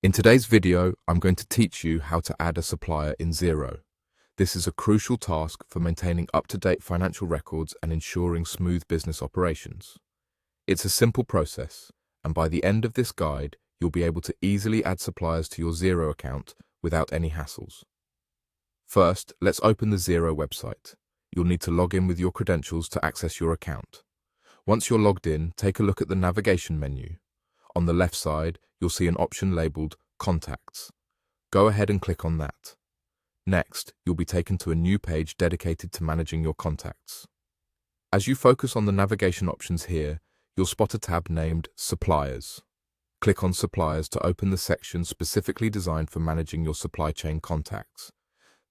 In today's video, I'm going to teach you how to add a supplier in Xero. This is a crucial task for maintaining up-to-date financial records and ensuring smooth business operations. It's a simple process, and by the end of this guide, you'll be able to easily add suppliers to your Xero account without any hassles. First, let's open the Xero website. You'll need to log in with your credentials to access your account. Once you're logged in, take a look at the navigation menu. On the left side, you'll see an option labeled Contacts. Go ahead and click on that. Next, you'll be taken to a new page dedicated to managing your contacts. As you focus on the navigation options here, you'll spot a tab named Suppliers. Click on Suppliers to open the section specifically designed for managing your supply chain contacts.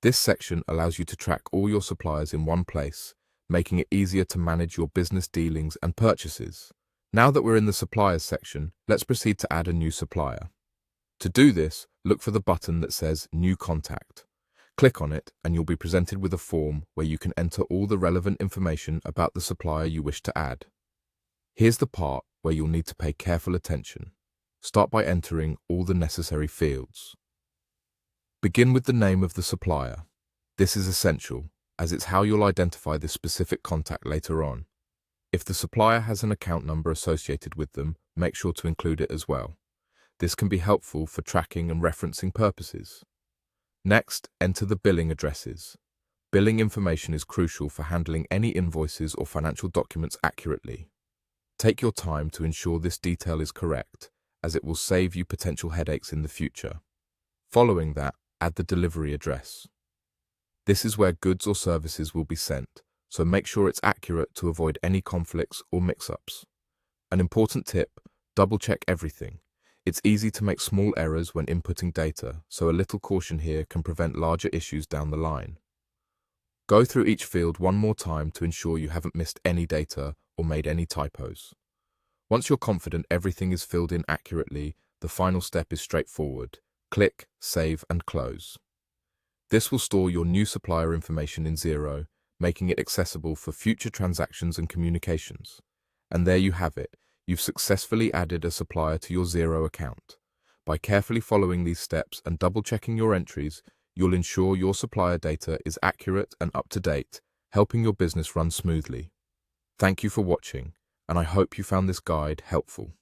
This section allows you to track all your suppliers in one place, making it easier to manage your business dealings and purchases. Now that we're in the Suppliers section, let's proceed to add a new supplier. To do this, look for the button that says New Contact. Click on it and you'll be presented with a form where you can enter all the relevant information about the supplier you wish to add. Here's the part where you'll need to pay careful attention. Start by entering all the necessary fields. Begin with the name of the supplier. This is essential, as it's how you'll identify this specific contact later on. If the supplier has an account number associated with them, make sure to include it as well. This can be helpful for tracking and referencing purposes. Next, enter the billing addresses. Billing information is crucial for handling any invoices or financial documents accurately. Take your time to ensure this detail is correct, as it will save you potential headaches in the future. Following that, add the delivery address. This is where goods or services will be sent, so make sure it's accurate to avoid any conflicts or mix-ups. An important tip, double-check everything. It's easy to make small errors when inputting data, so a little caution here can prevent larger issues down the line. Go through each field one more time to ensure you haven't missed any data or made any typos. Once you're confident everything is filled in accurately, the final step is straightforward. Click, Save and Close. This will store your new supplier information in Xero, making it accessible for future transactions and communications. And there you have it. You've successfully added a supplier to your Xero account. By carefully following these steps and double-checking your entries, you'll ensure your supplier data is accurate and up-to-date, helping your business run smoothly. Thank you for watching, and I hope you found this guide helpful.